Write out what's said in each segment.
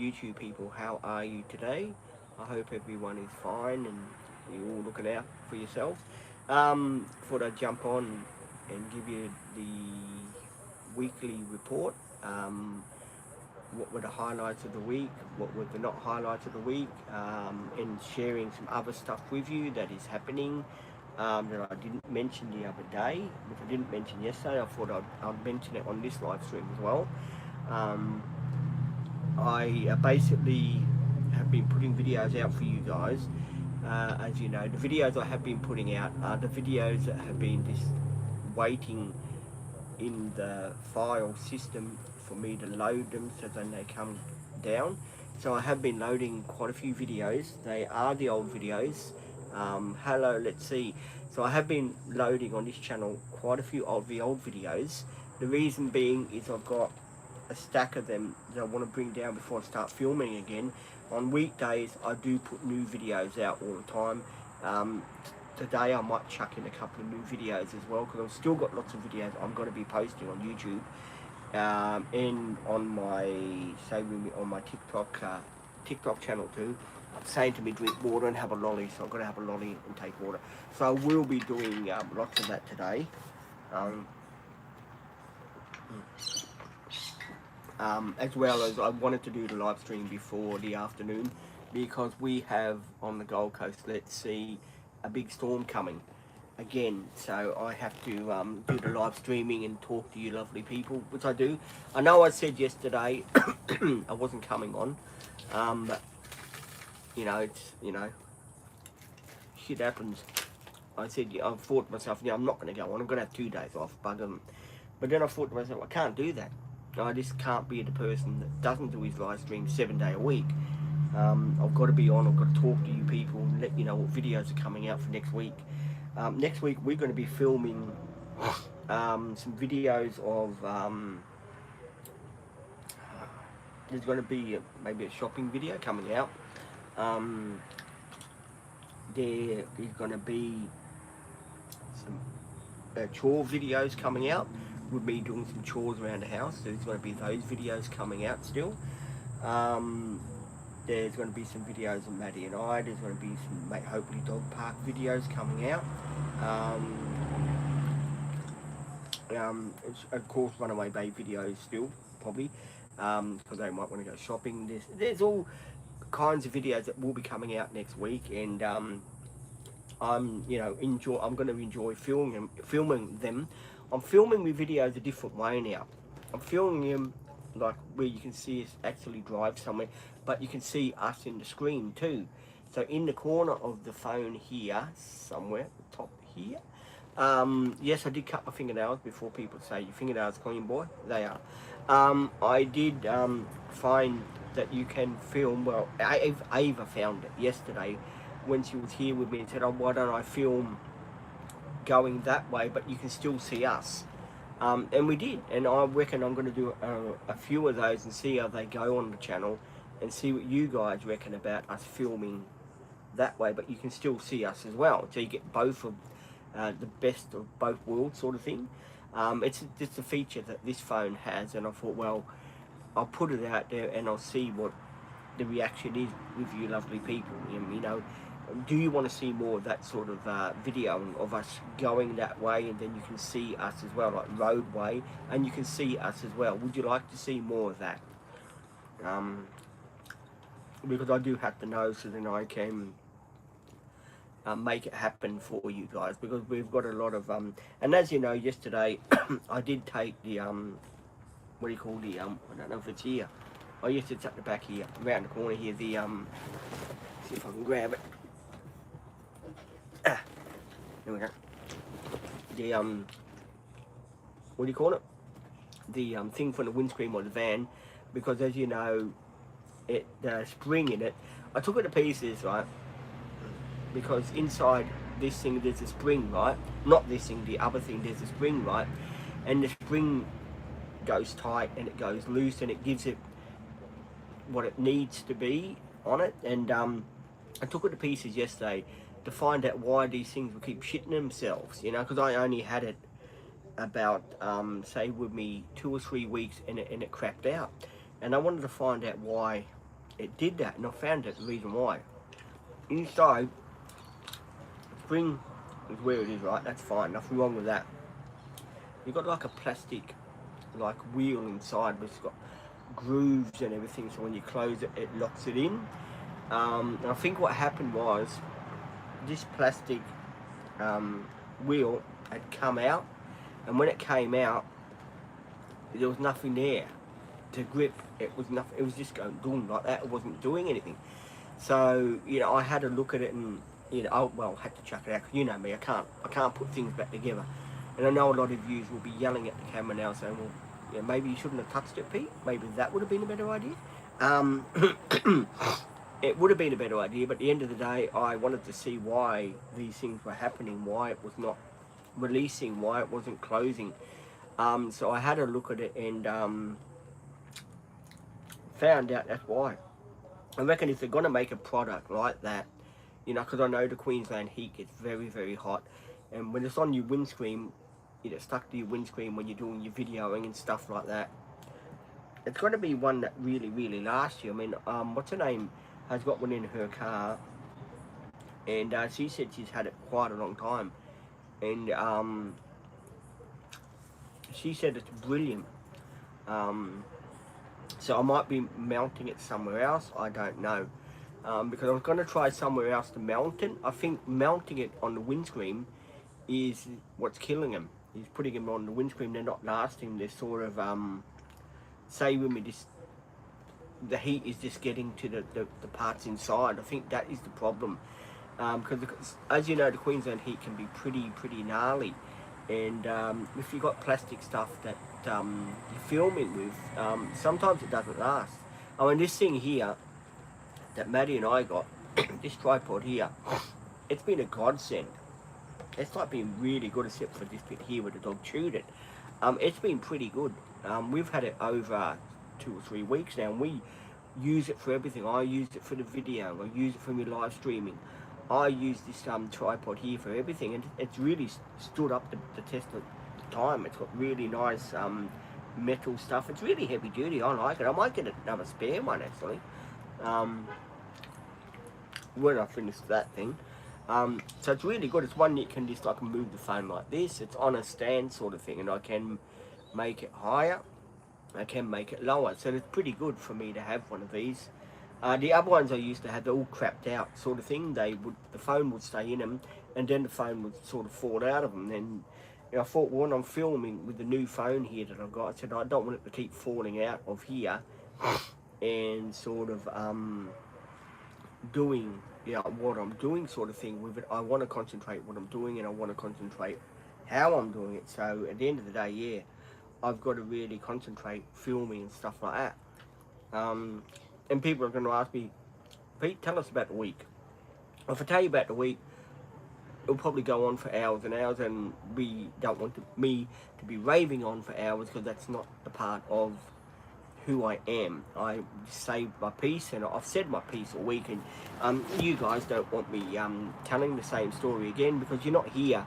YouTube people, how are you today? I hope everyone is fine and you're all looking out for yourself. Thought I'd jump on and give you the weekly report. What were the highlights of the week? What were the not highlights of the week? And sharing some other stuff with you that is happening that I didn't mention the other day, which I didn't mention yesterday. I thought I'd mention it on this live stream as well. Um, I basically have been putting videos out for you guys. As you know, the videos I have been putting out are the videos that have been just waiting in the file system for me to load them so then they come down. So I have been loading quite a few videos. They are the old videos. Hello, let's see. So I have been loading on this channel quite a few of the old videos. The reason being is I've got a stack of them that I want to bring down before I start filming again. On weekdays I do put new videos out all the time. Today I might chuck in a couple of new videos as well, because I've still got lots of videos I'm going to be posting on YouTube and on my on my TikTok channel too. Saying to me drink water and have a lolly, so I'm going to have a lolly and take water. So I will be doing lots of that today. As well as I wanted to do the live stream before the afternoon, because we have on the Gold Coast, let's see, a big storm coming again. So I have to do the live streaming and talk to you lovely people, which I do. I know I said yesterday I wasn't coming on, but it's shit happens. I said, I thought to myself, I'm not going to go on. I'm going to have 2 days off, but then I thought to myself, I can't do that. I just can't be the person that doesn't do his live stream 7 days a week. I've got to be on. I've got to talk to you people and let you know what videos are coming out for next week. Next week we're going to be filming some videos of there's going to be maybe a shopping video coming out. There is going to be some chore videos coming out with me doing some chores around the house. So there's going to be those videos coming out still. There's going to be some videos of Maddie and I. There's going to be some hopefully dog park videos coming out. It's, of course, runaway babe videos still probably, because they might want to go shopping. There's all kinds of videos that will be coming out next week, and I'm going to enjoy filming them. I'm filming my videos a different way now. I'm filming them like where you can see us actually drive somewhere, but you can see us in the screen too. So in the corner of the phone here, somewhere at the top here, yes, I did cut my fingernails before people say your fingernails clean, boy. They are. I did find that you can film. Well, Ava found it yesterday when she was here with me and said, oh, why don't I film going that way, but you can still see us. And we did, and I reckon I'm going to do a few of those and see how they go on the channel and see what you guys reckon about us filming that way, but you can still see us as well, so you get both of the best of both worlds sort of thing. It's just a feature that this phone has, and I thought, well, I'll put it out there and I'll see what the reaction is with you lovely people. Do you want to see more of that sort of video of us going that way, and then you can see us as well, like roadway, and you can see us as well? Would you like to see more of that? Because I do have to know, so then I can make it happen for you guys, because we've got a lot of and as you know, yesterday I did take the what do you call the I don't know if it's here. Oh yes, it's at the back here, around the corner here, the see if I can grab it. There we go. The what do you call it? The thing from the windscreen of the van, because as you know, it spring in it. I took it to pieces, right? Because inside this thing there's a spring, right? Not this thing, the other thing, there's a spring, right? And the spring goes tight and it goes loose, and it gives it what it needs to be on it. And I took it to pieces yesterday to find out why these things will keep shitting themselves, because I only had it about say with me 2 or 3 weeks and it crapped out, and I wanted to find out why it did that, and I found out the reason why. Inside, the spring is where it is, right? That's fine, nothing wrong with that. You've got like a plastic like wheel inside, which has got grooves and everything, so when you close it, it locks it in. And I think what happened was this plastic wheel had come out, and when it came out, there was nothing there to grip. It was nothing. It was just going boom like that. It wasn't doing anything. So I had to look at it, and I had to chuck it out. Cause you know me, I can't put things back together. And I know a lot of you will be yelling at the camera now, saying, "Well, maybe you shouldn't have touched it, Pete. Maybe that would have been a better idea." It would have been a better idea, but at the end of the day, I wanted to see why these things were happening, why it was not releasing, why it wasn't closing. So I had a look at it and found out that's why. I reckon if they're going to make a product like that, because I know the Queensland heat gets very, very hot, and when it's on your windscreen, it's stuck to your windscreen when you're doing your videoing and stuff like that. It's got to be one that really, really lasts you. I mean, what's her name has got one in her car, and she said she's had it quite a long time, and she said it's brilliant. So I might be mounting it somewhere else, I don't know, because I was going to try somewhere else to mount it. I think mounting it on the windscreen is what's killing them. He's putting them on the windscreen, they're not lasting, they're sort of say with me, the heat is just getting to the parts inside. I think that is the problem, because as you know, the Queensland heat can be pretty gnarly, and if you've got plastic stuff that you're filming with, sometimes it doesn't last. I mean, this thing here that Maddie and I got, this tripod here, it's been a godsend. It's like been really good, except for this bit here where the dog chewed it. It's been pretty good. We've had it over 2 or 3 weeks now, and we use it for everything. I use it for the video, I use it for my live streaming. I use this tripod here for everything, and it's really stood up the test of time. It's got really nice metal stuff. It's really heavy duty, I like it. I might get another spare one actually, when I finish that thing. So it's really good. It's one that can just like move the phone like this. It's on a stand sort of thing, and I can make it higher, I can make it lower, so it's pretty good for me to have one of these. The other ones I used to have, they're all crapped out sort of thing. The phone would stay in them, and then the phone would sort of fall out of them. And I thought, well, when I'm filming with the new phone here that I've got, I said I don't want it to keep falling out of here, and sort of doing what I'm doing sort of thing with it. I want to concentrate what I'm doing, and I want to concentrate how I'm doing it. So at the end of the day, I've got to really concentrate filming and stuff like that. And people are going to ask me, Pete, tell us about the week. If I tell you about the week, it'll probably go on for hours and hours, and we don't want me to be raving on for hours, because that's not the part of who I am. I say my piece, and I've said my piece all week, and you guys don't want me telling the same story again, because you're not here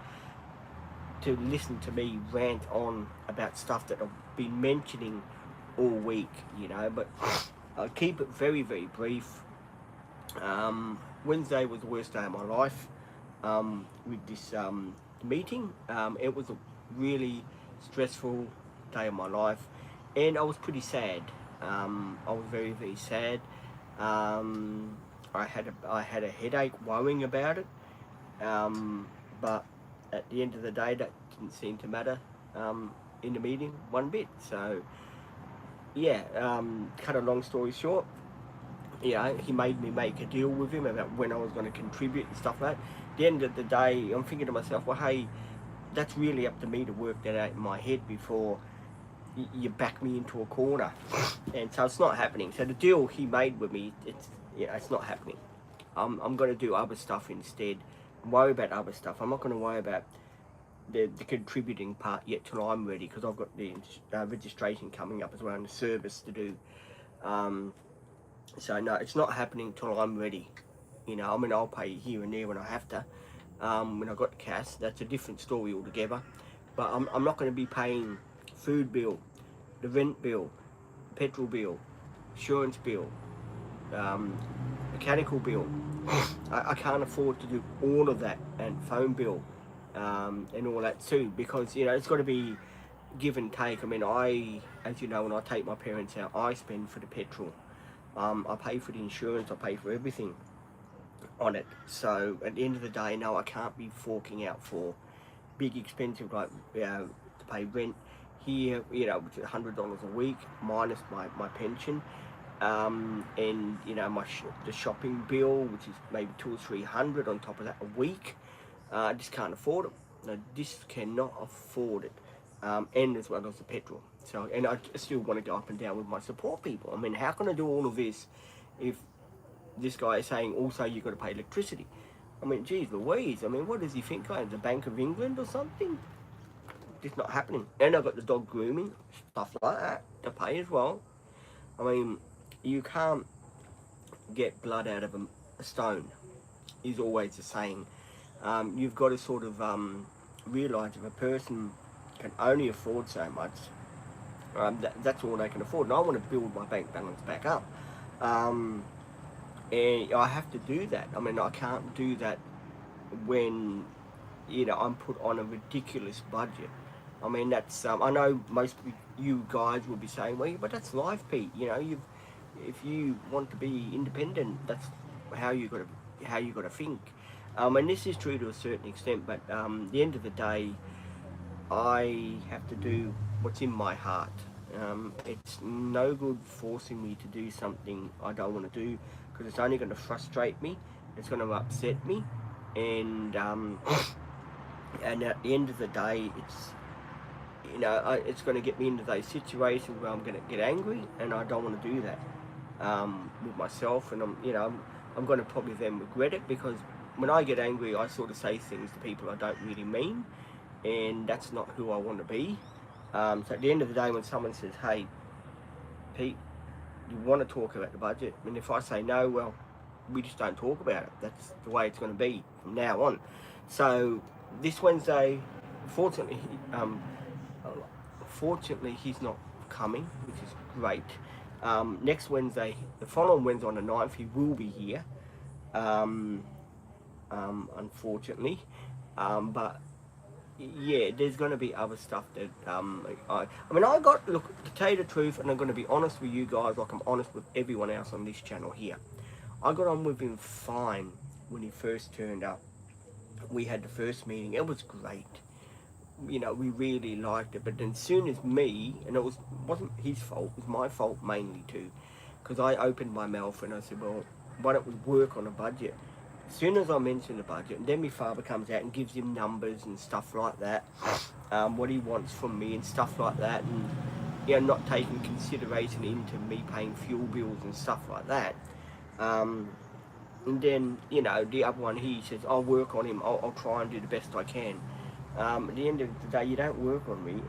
to listen to me rant on about stuff that I've been mentioning all week, but I'll keep it very, very brief. Wednesday was the worst day of my life with this meeting. It was a really stressful day of my life, and I was pretty sad. I was very, very sad. I had a headache worrying about it, but at the end of the day, that didn't seem to matter in the meeting one bit. So cut a long story short, he made me make a deal with him about when I was going to contribute and stuff like that. At the end of the day, I'm thinking to myself, well, hey, that's really up to me to work that out in my head before you back me into a corner. And so it's not happening. So the deal he made with me, it's not happening. I'm going to do other stuff instead, worry about other stuff. I'm not going to worry about the contributing part yet till I'm ready, because I've got the registration coming up as well, and the service to do. So no, it's not happening till I'm ready. I'll pay here and there when I have to. When I got the cash, that's a different story altogether. But I'm not going to be paying food bill, the rent bill, petrol bill, insurance bill, mechanical bill. I can't afford to do all of that, and phone bill, and all that too, because it's got to be give and take. I mean, as you know, when I take my parents out, I spend for the petrol. I pay for the insurance. I pay for everything on it. So at the end of the day, no, I can't be forking out for big expensive like to pay rent here. Which is $100 a week minus my pension. And the shopping bill, which is maybe 200 or 300 on top of that a week. I just can't afford it. I just cannot afford it, and as well as the petrol. So, and I still want to go up and down with my support people. I mean, how can I do all of this if this guy is saying also you've got to pay electricity? I mean, geez Louise. I mean, what does he think I am, the Bank of England or something? Just not happening. And I've got the dog grooming, stuff like that to pay as well. I mean, you can't get blood out of a stone, is always the saying. You've got to sort of realise if a person can only afford so much, that's all they can afford. And I want to build my bank balance back up. And I have to do that. I mean, I can't do that when, I'm put on a ridiculous budget. I mean, that's, I know most of you guys will be saying, well, but that's life, Pete. If you want to be independent, that's how you got to think. And this is true to a certain extent, but at the end of the day, I have to do what's in my heart. It's no good forcing me to do something I don't want to do, because it's only going to frustrate me, it's going to upset me, and and at the end of the day, it's going to get me into those situations where I'm going to get angry, and I don't want to do that with myself, and I'm going to probably then regret it, because when I get angry, I sort of say things to people I don't really mean, and that's not who I want to be. So at the end of the day, when someone says, hey, Pete, you want to talk about the budget? And if I say no, well, we just don't talk about it. That's the way it's going to be from now on. So this Wednesday, fortunately, he's not coming, which is great. Next Wednesday, the following Wednesday on the 9th, he will be here. Unfortunately, but yeah, there's going to be other stuff that look, to tell you the truth, and I'm going to be honest with you guys, like I'm honest with everyone else on this channel here. I got on with him fine when he first turned up. We had the first meeting. It was great. We really liked it. But then, as soon as me, and it wasn't his fault, it was my fault mainly too, because I opened my mouth and I said, well, why don't we work on a budget? As soon as I mention the budget, and then my father comes out and gives him numbers and stuff like that, what he wants from me and stuff like that, and not taking consideration into me paying fuel bills and stuff like that. And then, the other one, he says, I'll work on him, I'll try and do the best I can. At the end of the day, you don't work on me.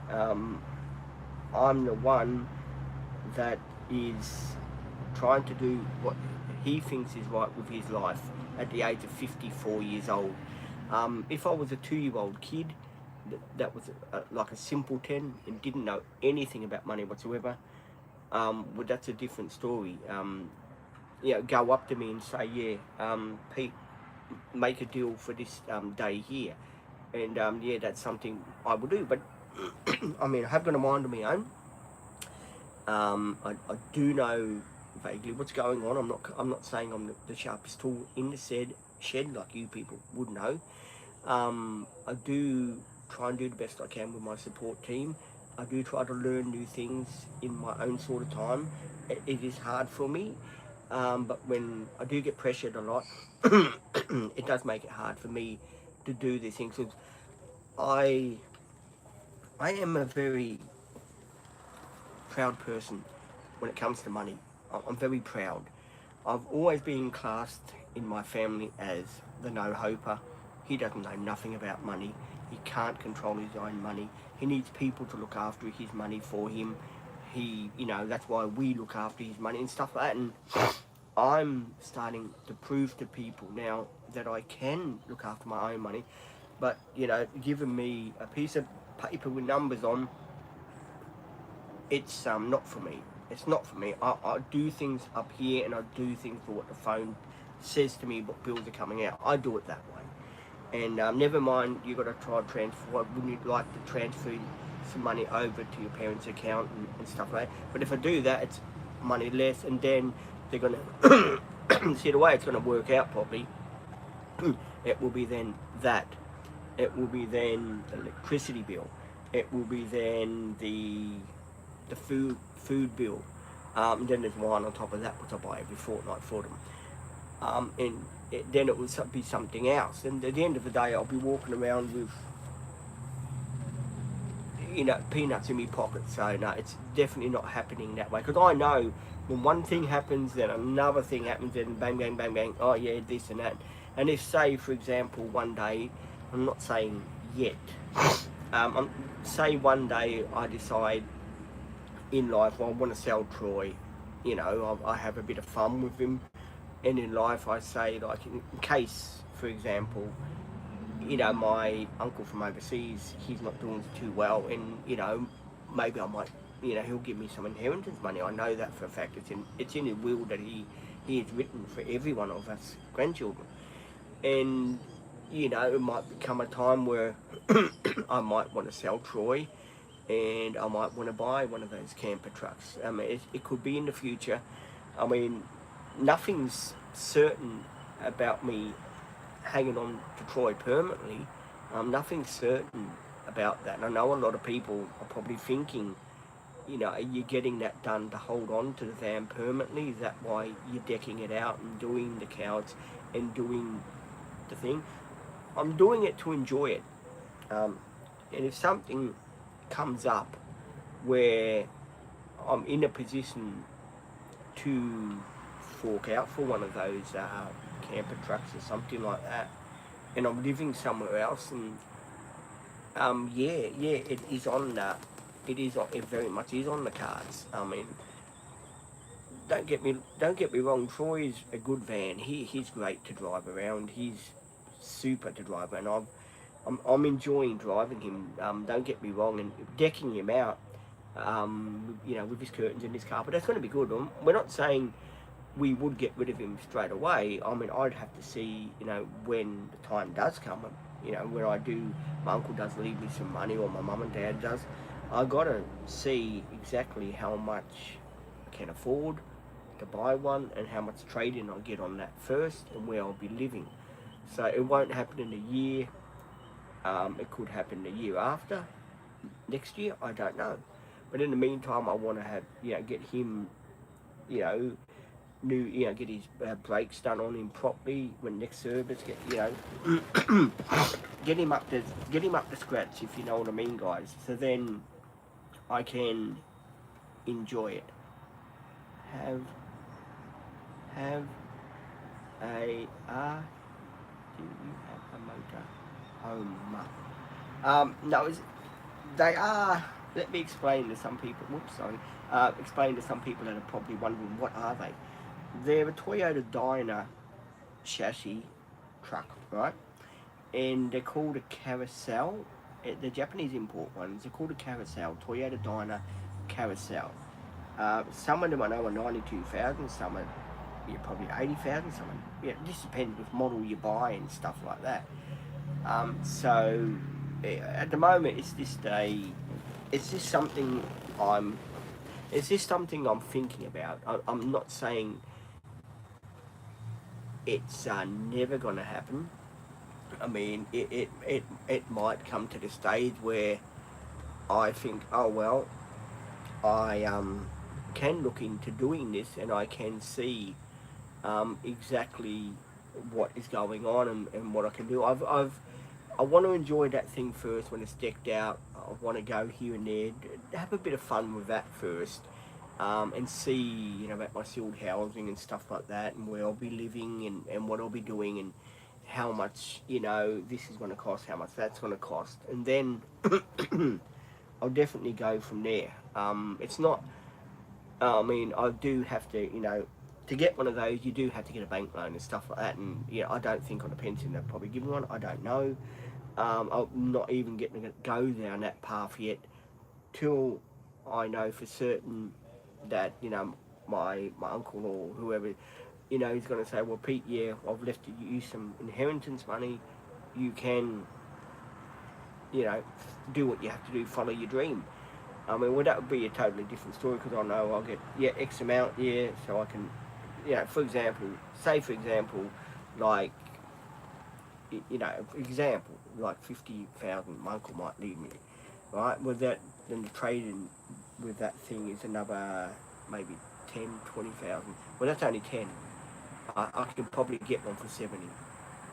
I'm the one that is trying to do what he thinks is right with his life at the age of 54 years old. If I was a 2-year-old kid that was like a simpleton and didn't know anything about money whatsoever, well, that's a different story. Go up to me and say, Pete, make a deal for this day here. And that's something I will do. But I mean, I have got a mind of my own. I do know vaguely what's going on. I'm not saying I'm the sharpest tool in the shed like you people would know. I do try and do the best I can with my support team. I do try to learn new things in my own sort of time. It is hard for me, but when I do get pressured a lot, it does make it hard for me to do these things. Cause I am a very proud person when it comes to money. I'm very proud. I've always been classed in my family as the no-hoper. He doesn't know nothing about money. He can't control his own money. He needs people to look after his money for him. That's why we look after his money and stuff like that. And I'm starting to prove to people now that I can look after my own money. But, giving me a piece of paper with numbers on, it's not for me. It's not for me. I do things up here, and I do things for what the phone says to me, what bills are coming out. I do it that way. And never mind, you got to try and transfer. Wouldn't you like to transfer some money over to your parents' account and stuff like that? But if I do that, it's money less, and then they're going to see the way it's going to work out properly. It will be then that. It will be then the electricity bill. It will be then the food bill. Then there's wine on top of that, which I buy every fortnight for them. And then it will be something else. And at the end of the day, I'll be walking around with, peanuts in my pocket. So no, it's definitely not happening that way. Because I know when one thing happens, then another thing happens, then bang, bang, bang, bang. Oh yeah, this and that. And if, say, for example, one day, I'm not saying yet, say one day I decide in life, well, I want to sell Troy. I have a bit of fun with him. And in life, I say, like, in case, for example, my uncle from overseas, he's not doing too well, and, maybe I might, he'll give me some inheritance money. I know that for a fact. It's in his will that he has written for every one of us grandchildren. And, it might become a time where I might want to sell Troy, and I might want to buy one of those camper trucks. I mean, it could be in the future. I mean, nothing's certain about me hanging on to Troy permanently. Nothing's certain about that. And I know a lot of people are probably thinking, are you getting that done to hold on to the van permanently? Is that why you're decking it out and doing the couch and doing the thing? I'm doing it to enjoy it. And if something comes up where I'm in a position to fork out for one of those camper trucks or something like that, and I'm living somewhere else, and it is on it very much is on the cards. I mean, don't get me wrong, Troy's a good van. He's great to drive around. He's super to drive, and I'm enjoying driving him. Don't get me wrong, and decking him out, with his curtains and his carpet, that's going to be good. We're not saying we would get rid of him straight away. I mean, I'd have to see, when the time does come, where my uncle does leave me some money, or my mum and dad does. I gotta see exactly how much I can afford to buy one, and how much trade-in I'll get on that first, and where I'll be living. So it won't happen in a year. It could happen the year after, next year, I don't know. But in the meantime, I want to have, get him, get his brakes done on him properly when next service, get him up to scratch, if you know what I mean, guys. So then I can enjoy it. Have a do you have a motor home? No, they are. Let me explain to some people. Explain to some people that are probably wondering, what are they? They're a Toyota Dyna chassis truck, right? And they're called a carousel. The Japanese import ones, they're called a carousel, Toyota Dyna carousel. Some of them I know are 92,000, some are probably 80,000, some are, it just depends which model you buy and stuff like that. So at the moment, it's just something I'm thinking about. I'm not saying it's never going to happen. I mean, it might come to the stage where I think, oh well, I can look into doing this, and I can see exactly what is going on, and what I can do. I want to enjoy that thing first when it's decked out. I want to go here and there, have a bit of fun with that first, and see, about my sealed housing and stuff like that, and where I'll be living, and what I'll be doing, and how much, this is going to cost, how much that's going to cost. And then I'll definitely go from there. It's not, I mean, I do have to, to get one of those, you do have to get a bank loan and stuff like that. And, I don't think on a pension they'll probably give me one. I don't know. I'm not even getting to go down that path yet till I know for certain that, my uncle or whoever, he's going to say, well, Pete, yeah, I've left you some inheritance money. You can, you know, do what you have to do, follow your dream. I mean, well, that would be a totally different story, because I know I'll get, X amount, so I can, for example, like, like 50,000 my uncle might leave me, right? With that, then the trade-in with that thing is another maybe 10, 20,000. Well, that's only 10. I can probably get one for 70.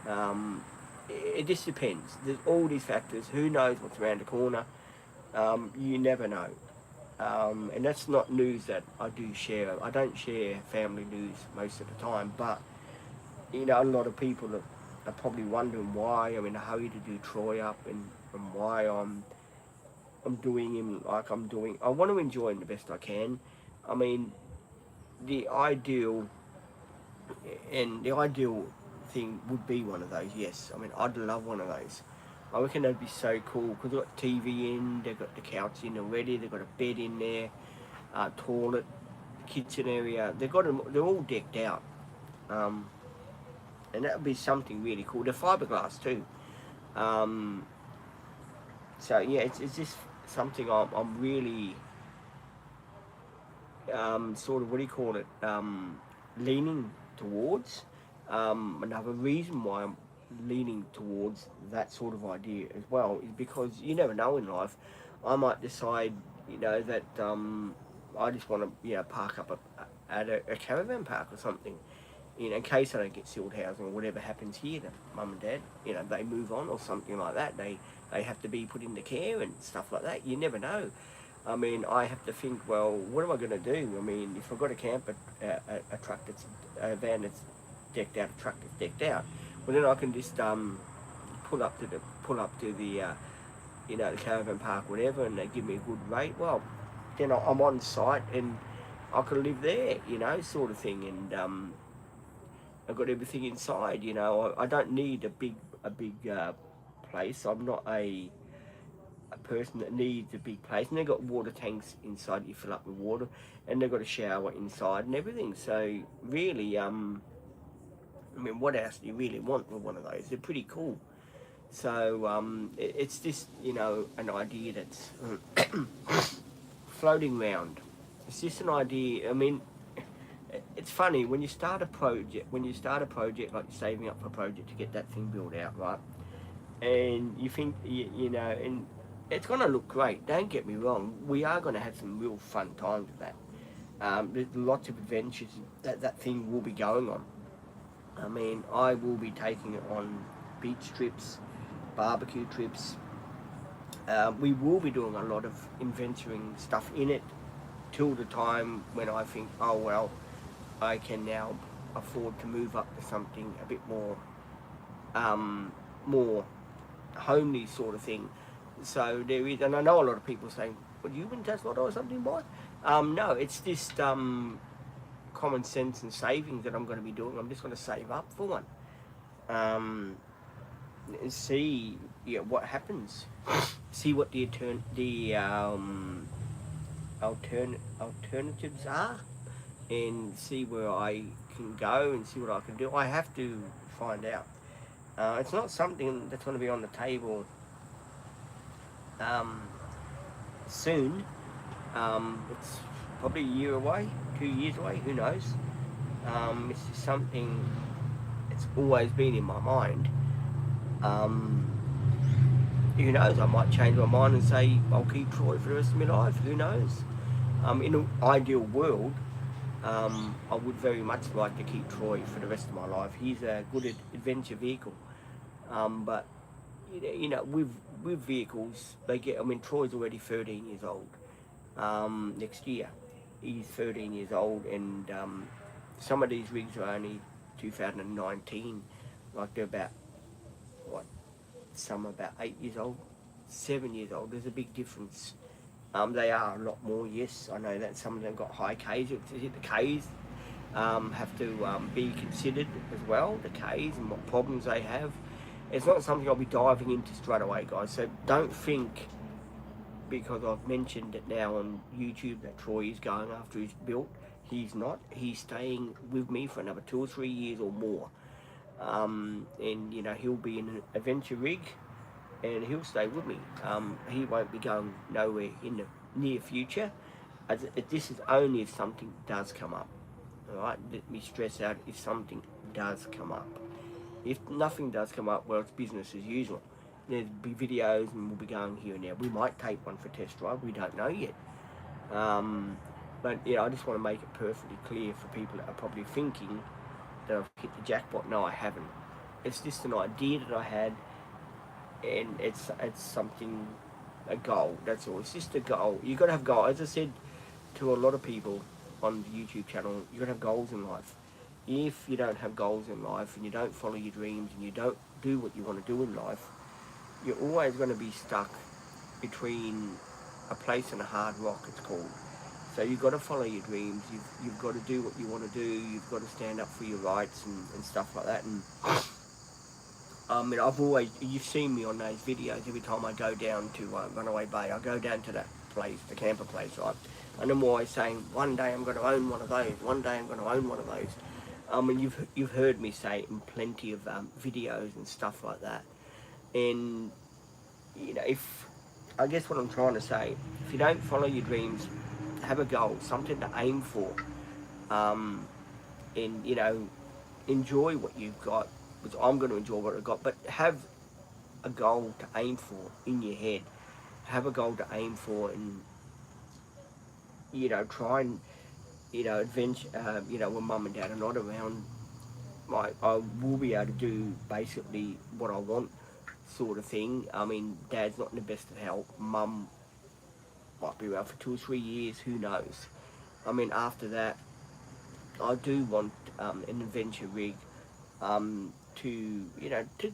Um, it just depends. There's all these factors. Who knows what's around the corner? You never know. And that's not news that I do share. I don't share family news most of the time, but a lot of people are probably wondering why I'm in a hurry to do Troy up, and why I'm doing him like I'm doing. I want to enjoy him the best I can. I mean, the ideal the ideal thing would be one of those. Yes, I mean, I'd love one of those. I reckon that'd be so cool, because they've got TV in, they've got the couch in already, they've got a bed in there, toilet, kitchen area. They're all decked out, and that would be something really cool. They're fiberglass too. Um, so yeah, it's just something I'm really sort of, what do you call it, leaning towards. Another reason why I'm leaning towards that sort of idea as well is because you never know in life. I might decide, that I just want to, park up at a caravan park or something, in case I don't get sealed housing or whatever happens here to mum and dad. They move on or something like that. They have to be put into care and stuff like that. You never know. I mean, I have to think, well, what am I going to do? I mean, if I've got a camper, a truck that's, a van that's decked out, a truck that's decked out, well, then I can just pull up to the the caravan park, whatever, and they give me a good rate. Well, then I'm on site and I can live there, sort of thing, and I've got everything inside. I don't need a big place. I'm not a person that needs a big place, and they've got water tanks inside you fill up with water, and they've got a shower inside and everything. So really, I mean, what else do you really want with one of those? They're pretty cool. So it's just, an idea that's floating around. It's just an idea. I mean, it's funny when you start a project. Like saving up for a project to get that thing built out, right? And you think, and it's going to look great. Don't get me wrong. We are going to have some real fun times with that. There's lots of adventures that thing will be going on. I mean, I will be taking it on beach trips, barbecue trips. We will be doing a lot of adventuring stuff in it till the time when I think, oh well, I can now afford to move up to something a bit more, more homely sort of thing. So there is, and I know a lot of people saying, "Well, you been Tesla or something, boy?" No, it's just common sense and savings that I'm going to be doing. I'm just going to save up for one, and see what happens. See what the alternatives are, and see where I can go and see what I can do. I have to find out. It's not something that's going to be on the table soon. It's probably a year away, 2 years away, who knows. It's just something that's always been in my mind. Who knows, I might change my mind and say I'll keep Troy for the rest of my life, who knows. In an ideal world, I would very much like to keep Troy for the rest of my life. He's a good adventure vehicle. But with vehicles, they get. I mean, Troy's already 13 years old. Next year, he's 13 years old, and some of these rigs are only 2019. Like they're about some are about 8 years old, 7 years old. There's a big difference. They are a lot more. Yes, I know that some of them got high Ks. The Ks have to be considered as well. The Ks and what problems they have. It's not something I'll be diving into straight away, guys. So don't think because I've mentioned it now on YouTube that Troy is going after his built. He's not. He's staying with me for another 2 or 3 years or more. And you know, he'll be in an adventure rig, and he'll stay with me. He won't be going nowhere in the near future. This is only if something does come up. Alright, let me stress out, if something does come up. If nothing does come up, well, it's business as usual. There'll be videos and we'll be going here and there. We might take one for test drive, we don't know yet. But yeah, I just want to make it perfectly clear for people that are probably thinking that I've hit the jackpot. No, I haven't. It's just an idea that I had, and it's something, a goal, that's all. It's just a goal. You've got to have goals. As I said to a lot of people on the YouTube channel, you've got to have goals in life. If you don't have goals in life and you don't follow your dreams and you don't do what you want to do in life, you're always going to be stuck between a place and a hard rock, it's called. So you've got to follow your dreams, you've got to do what you want to do, you've got to stand up for your rights and stuff like that. And I mean, you've seen me on those videos, every time I go down to Runaway Bay, I go down to that place, the camper place, right? And I'm always saying, one day I'm going to own one of those, one day I'm going to own one of those. And you've heard me say it in plenty of videos and stuff like that. And, you know, I guess what I'm trying to say, if you don't follow your dreams, have a goal, something to aim for, and, you know, enjoy what you've got, which I'm going to enjoy what I've got, but have a goal to aim for in your head. Have a goal to aim for, and, you know, try and, you know, adventure, you know, when mum and dad are not around, I will be able to do basically what I want, sort of thing. I mean, dad's not in the best of health, mum might be around for 2 or 3 years, who knows. I mean, after that, I do want an adventure rig to, you know, to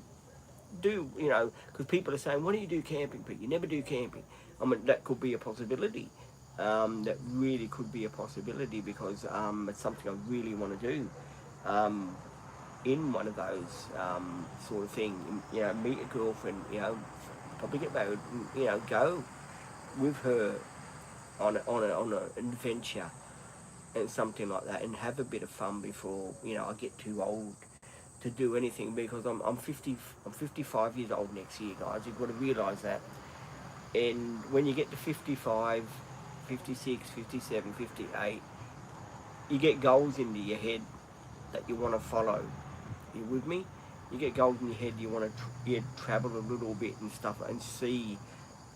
do, you know, because people are saying, why do you do camping, Pete? You never do camping. I mean, that could be a possibility. That really could be a possibility, because it's something I really want to do. In one of those sort of thing, you know, meet a girlfriend, you know, probably get married, you know, go with her on an adventure and something like that, and have a bit of fun before, you know, I get too old to do anything, because I'm 55 years old next year, guys. You've got to realise that. And when you get to 55, 56, 57, 58, you get goals into your head that you want to follow. You with me? You get goals in your head, you want to travel a little bit and stuff, and see.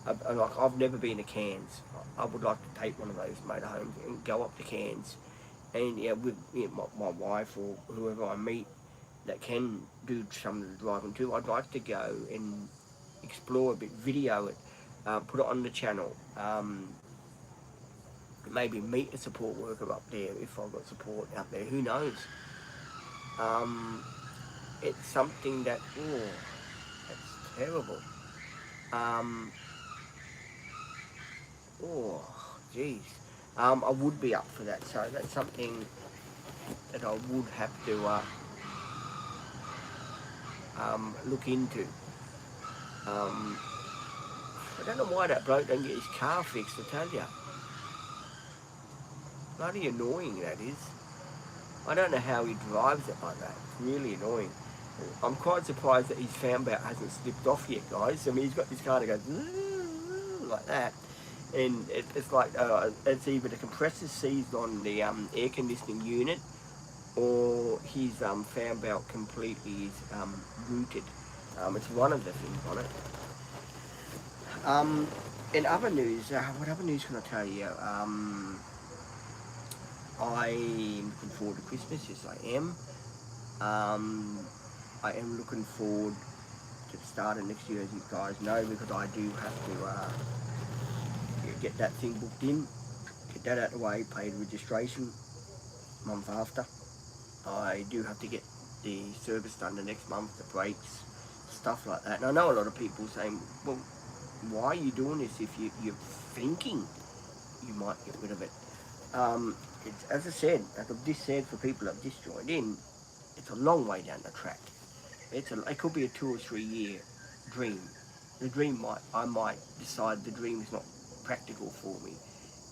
Like, I've never been to Cairns. I would like to take one of those motorhomes and go up to Cairns, and yeah, with my wife or whoever I meet that can do some of the driving too. I'd like to go and explore a bit, video it, put it on the channel. Maybe meet a support worker up there if I've got support out there. Who knows? It's something that, that's terrible. Geez. I would be up for that, so that's something that I would have to look into. I don't know why that bloke don't get his car fixed, I tell you. Bloody annoying, that is. I don't know how he drives it like that. It's really annoying. I'm quite surprised that his fan belt hasn't slipped off yet, guys. I mean, he's got this car that goes like that. And it's like, it's either the compressor seized on the air conditioning unit, or his fan belt completely is rooted. It's one of the things on it. In other news, what other news can I tell you? I'm looking forward to Christmas, yes I am. I am looking forward to the start of next year, as you guys know, because I do have to get that thing booked in, get that out of the way, pay the registration month after. I do have to get the service done the next month, the brakes, stuff like that. And I know a lot of people saying, well, why are you doing this if you're thinking you might get rid of it? It's, as I said, as I've just said for people that have just joined in, it's a long way down the track. It could be a 2 or 3 year dream. The dream I might decide the dream is not practical for me.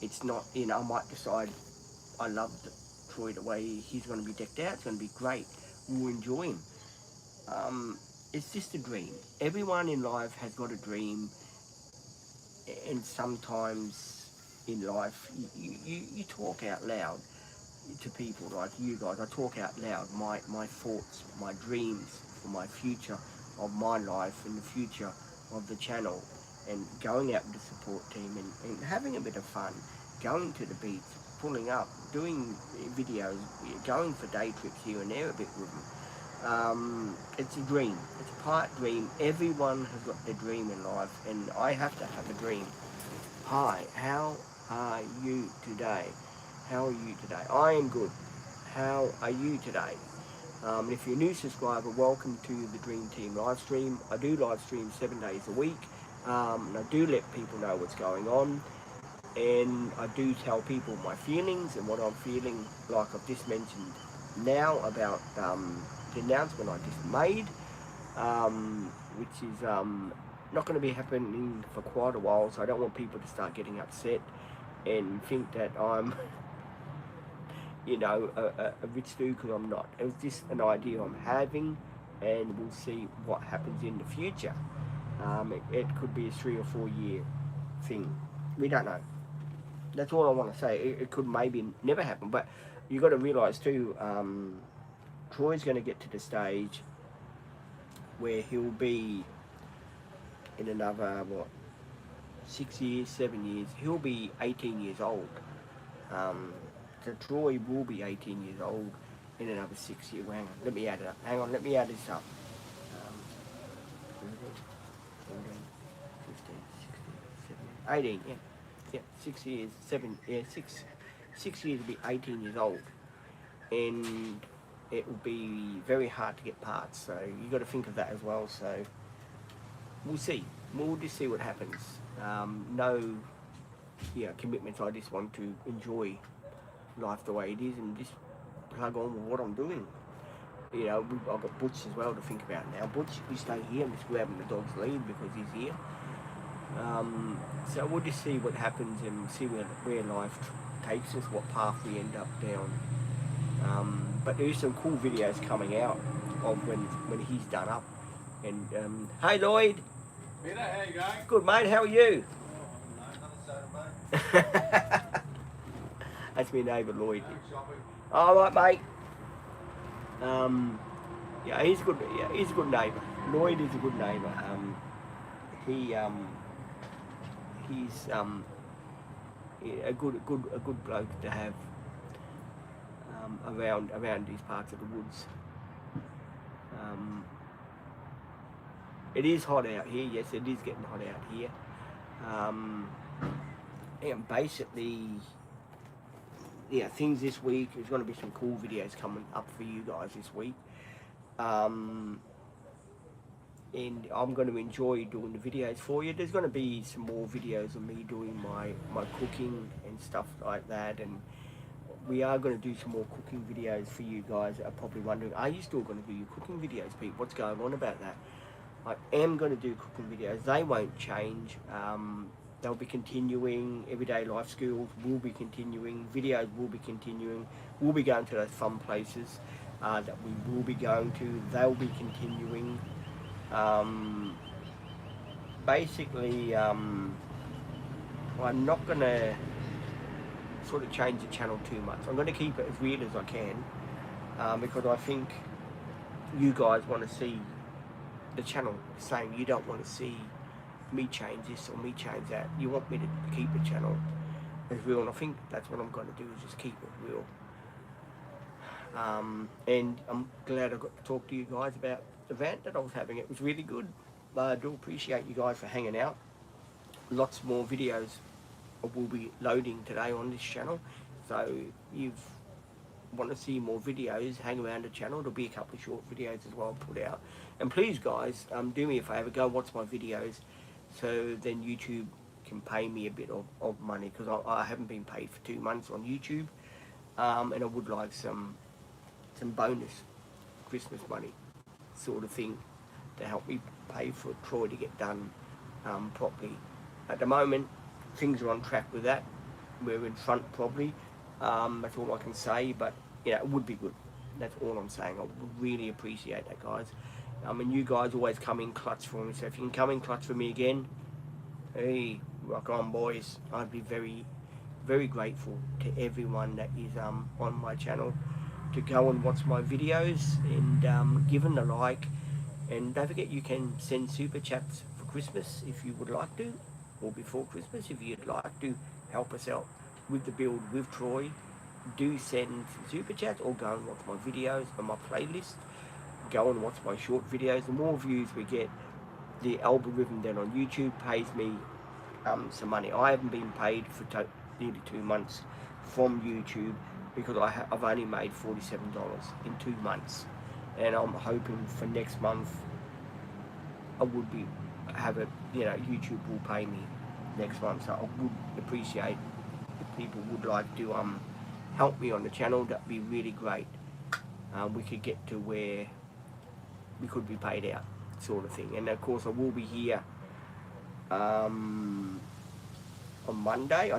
It's not, you know, I might decide I love Troy the way he's going to be decked out. It's going to be great. We'll enjoy him. It's just a dream. Everyone in life has got a dream, and sometimes in life you talk out loud to people like you guys. I talk out loud my thoughts, my dreams for my future of my life and the future of the channel, and going out with the support team and having a bit of fun, going to the beach, pulling up, doing videos, going for day trips here and there a bit with them. It's a dream. It's a part dream. Everyone has got their dream in life, and I have to have a dream. Hi, how are you today? How are you today? I am good. How are you today? If you're a new subscriber, welcome to the Dream Team live stream. I do live stream 7 days a week, and I do let people know what's going on, and I do tell people my feelings and what I'm feeling, like I've just mentioned now about the announcement I just made, which is not going to be happening for quite a while, so I don't want people to start getting upset and think that I'm you know, a rich dude, because I'm not. It was just an idea I'm having, and we'll see what happens in the future. It could be a 3 or 4 year thing. We don't know. That's all I want to say. It could maybe never happen, but you got to realise too, Troy's going to get to the stage where he'll be in another, what, 6 years, 7 years, he'll be 18 years old. So Troy will be 18 years old in another 6 years. Well, hang on, let me add it up. Hang on, let me add this up. 13, 14, 15, 16, 17, 18, yeah. Yeah, 6 years, 7, yeah, 6 years will be 18 years old. And it will be very hard to get parts, so you got to think of that as well. So we'll see. We'll just see what happens. No, yeah, commitments. I just want to enjoy life the way it is and just plug on with what I'm doing. You know, I've got Butch as well to think about now. Butch, you stay here. I'm just grabbing the dog's lead because he's here. So we'll just see what happens and see where life takes us, what path we end up down. But there's some cool videos coming out of when he's done up. And hey Lloyd. Peter, how you going? Good mate, how are you? Oh, no, mate. That's my neighbour Lloyd. All right, mate. Yeah, he's good. Yeah, he's a good neighbour. Lloyd is a good neighbour. He's a good bloke to have around these parts of the woods. It is hot out here. Yes, it is getting hot out here. And basically, yeah, things this week. There's going to be some cool videos coming up for you guys this week. And I'm going to enjoy doing the videos for you. There's going to be some more videos of me doing my cooking and stuff like that. And we are going to do some more cooking videos for you guys that are probably wondering, are you still going to do your cooking videos, Pete? What's going on about that? I am going to do cooking videos. They won't change. They'll be continuing. Everyday life skills will be continuing. Videos will be continuing. We'll be going to those fun places that we will be going to. They'll be continuing. Basically, I'm not going to sort of change the channel too much. I'm going to keep it as real as I can because I think you guys want to see the channel saying you don't want to see me change this or me change that. You want me to keep the channel as real, and I think that's what I'm going to do, is just keep it real. And I'm glad I got to talk to you guys about the event that I was having. It was really good. I do appreciate you guys for hanging out. Lots more videos will be loading today on this channel, so if you want to see more videos, hang around the channel. There'll be a couple of short videos as well put out. And please guys, do me a favour, go watch my videos so then YouTube can pay me a bit of money, because I haven't been paid for 2 months on YouTube, and I would like some bonus Christmas money sort of thing to help me pay for Troy to get done properly. At the moment, things are on track with that. We're in front probably. That's all I can say, but yeah, it would be good. That's all I'm saying. I would really appreciate that, guys. I mean, you guys always come in clutch for me, so if you can come in clutch for me again, hey, rock on, boys. I'd be very, very grateful to everyone that is on my channel to go and watch my videos and give them a like. And don't forget, you can send super chats for Christmas if you would like to, or before Christmas if you'd like to help us out with the build with Troy. Do send super chats or go and watch my videos on my playlist. Go and watch my short videos. The more views we get, the algorithm then on YouTube pays me some money. I haven't been paid for nearly 2 months from YouTube because I've only made $47 in 2 months, and I'm hoping for next month I would have it. YouTube will pay me next month, so I would appreciate if people would like to help me on the channel. That'd be really great. We could get to where we could be paid out, sort of thing. And of course, I will be here on Monday.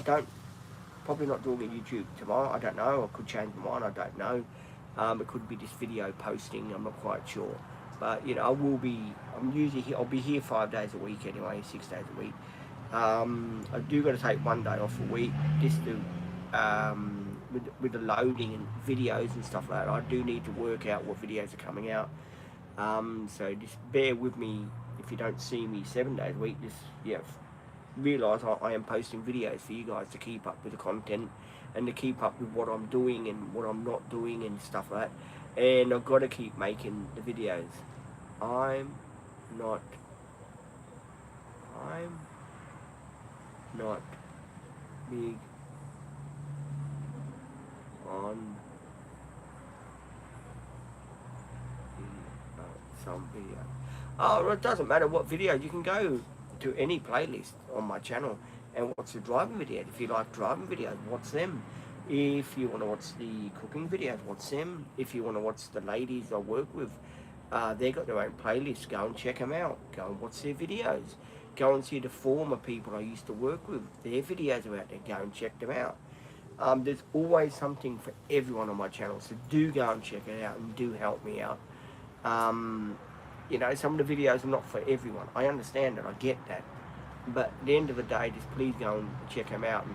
Probably not doing a YouTube tomorrow. I don't know. I could change my mind. I don't know. It could be this video posting. I'm not quite sure. But I will be. I'm usually here. I'll be here 5 days a week anyway, 6 days a week. I do got to take one day off a week just to with the loading and videos and stuff like that. I do need to work out what videos are coming out. So just bear with me if you don't see me 7 days a week. Just realise I am posting videos for you guys to keep up with the content and to keep up with what I'm doing and what I'm not doing and stuff like that. And I've got to keep making the videos. I'm not big on some video. Oh, it doesn't matter what video. You can go to any playlist on my channel and watch the driving videos. If you like driving videos, watch them. If you want to watch the cooking videos, watch them. If you want to watch the ladies I work with, they've got their own playlists. Go and check them out. Go and watch their videos. Go and see the former people I used to work with. Their videos are out there. Go and check them out. There's always something for everyone on my channel, so do go and check it out and do help me out. Some of the videos are not for everyone. I understand it. I get that. But at the end of the day, just please go and check them out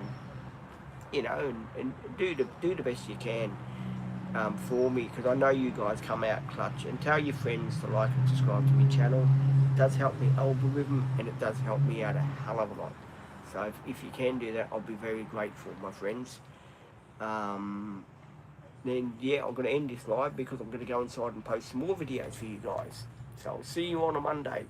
and do the best you can for me, because I know you guys come out clutch. And tell your friends to like and subscribe to my channel. It does help the algorithm and it does help me out a hell of a lot. So if you can do that, I'll be very grateful, my friends. Then I'm going to end this live because I'm going to go inside and post some more videos for you guys. So I'll see you on a Monday.